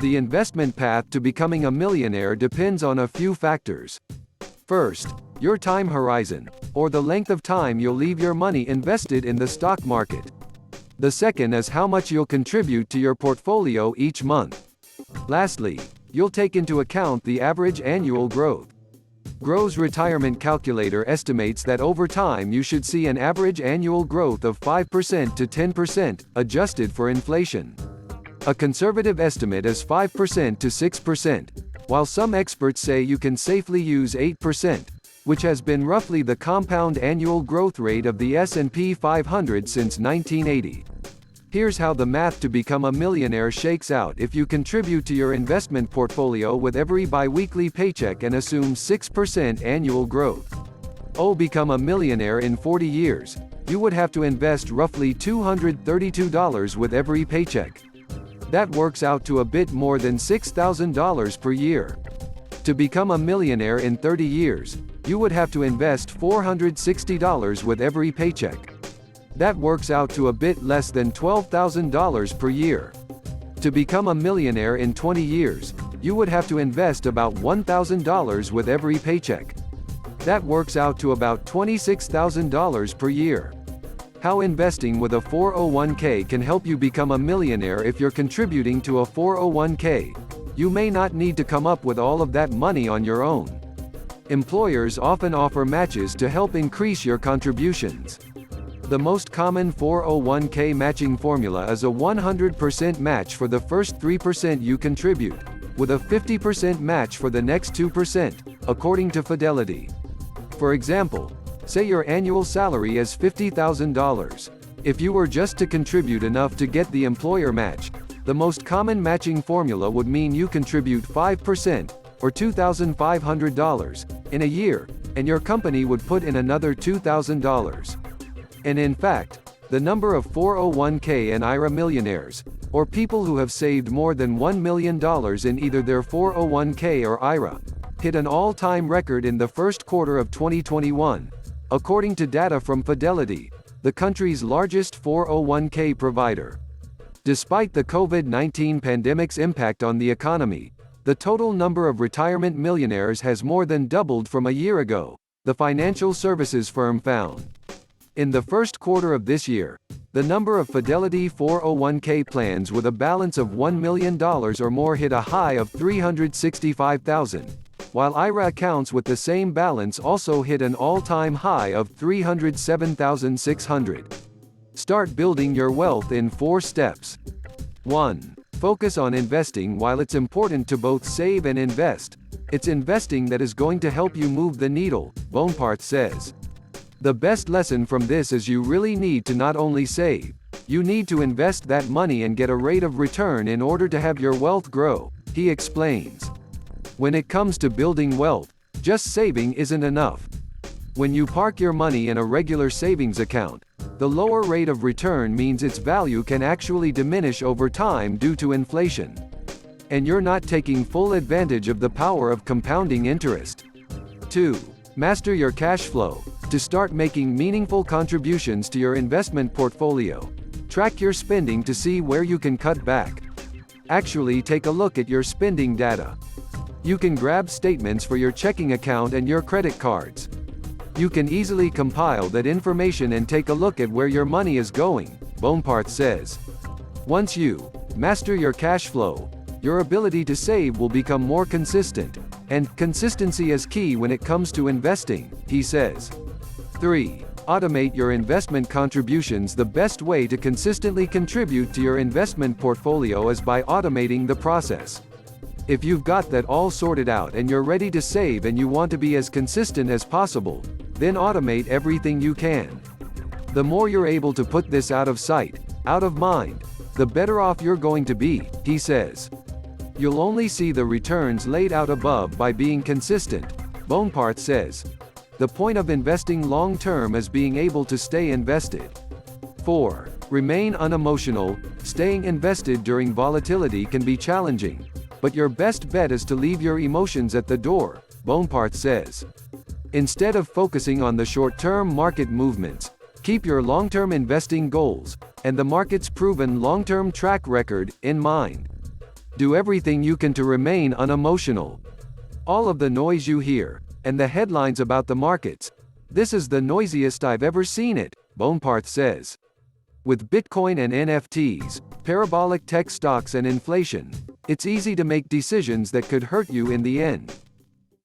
The investment path to becoming a millionaire depends on a few factors. First, your time horizon, or the length of time you'll leave your money invested in the stock market. The second is how much you'll contribute to your portfolio each month. Lastly, you'll take into account the average annual growth. Grow's retirement calculator estimates that over time you should see an average annual growth of 5% to 10%, adjusted for inflation. A conservative estimate is 5% to 6%, while some experts say you can safely use 8%, which has been roughly the compound annual growth rate of the S&P 500 since 1980. Here's how the math to become a millionaire shakes out if you contribute to your investment portfolio with every bi-weekly paycheck and assume 6% annual growth. Become a millionaire in 40 years. You would have to invest roughly $232 with every paycheck. That works out to a bit more than $6,000 per year. To become a millionaire in 30 years, you would have to invest $460 with every paycheck. That works out to a bit less than $12,000 per year. To become a millionaire in 20 years, you would have to invest about $1,000 with every paycheck. That works out to about $26,000 per year. How investing with a 401k can help you become a millionaire. If you're contributing to a 401k, you may not need to come up with all of that money on your own. Employers often offer matches to help increase your contributions. The most common 401k matching formula is a 100% match for the first 3% you contribute, with a 50% match for the next 2%, according to Fidelity. For example, say your annual salary is $50,000. If you were just to contribute enough to get the employer match, the most common matching formula would mean you contribute 5%, or $2,500, in a year, and your company would put in another $2,000. And in fact, the number of 401k and IRA millionaires, or people who have saved more than $1 million in either their 401k or IRA, hit an all-time record in the first quarter of 2021. According to data from Fidelity, the country's largest 401k provider. Despite the COVID-19 pandemic's impact on the economy, the total number of retirement millionaires has more than doubled from a year ago, the financial services firm found. In the first quarter of this year, the number of Fidelity 401k plans with a balance of $1 million or more hit a high of 365,000. While IRA accounts with the same balance also hit an all-time high of 307,600. Start building your wealth in 4 steps. 1. Focus on investing. While it's important to both save and invest, it's investing that is going to help you move the needle, Bonaparte says. The best lesson from this is you really need to not only save, you need to invest that money and get a rate of return in order to have your wealth grow, he explains. When it comes to building wealth, just saving isn't enough. When you park your money in a regular savings account, the lower rate of return means its value can actually diminish over time due to inflation. And you're not taking full advantage of the power of compounding interest. 2. Master your cash flow. To start making meaningful contributions to your investment portfolio, track your spending to see where you can cut back. Actually, take a look at your spending data. You can grab statements for your checking account and your credit cards. You can easily compile that information and take a look at where your money is going, Bonaparte says. Once you master your cash flow, your ability to save will become more consistent, and consistency is key when it comes to investing, he says. 3. Automate your investment contributions. The best way to consistently contribute to your investment portfolio is by automating the process. If you've got that all sorted out and you're ready to save and you want to be as consistent as possible, then automate everything you can. The more you're able to put this out of sight, out of mind, the better off you're going to be, he says. You'll only see the returns laid out above by being consistent, Bonaparte says. The point of investing long-term is being able to stay invested. 4. Remain unemotional. Staying invested during volatility can be challenging, but your best bet is to leave your emotions at the door, Bonaparte says. Instead of focusing on the short-term market movements, keep your long-term investing goals, and the market's proven long-term track record, in mind. Do everything you can to remain unemotional. All of the noise you hear, and the headlines about the markets. This is the noisiest I've ever seen it, Boneparth says. With Bitcoin and NFTs, parabolic tech stocks and inflation, it's easy to make decisions that could hurt you in the end.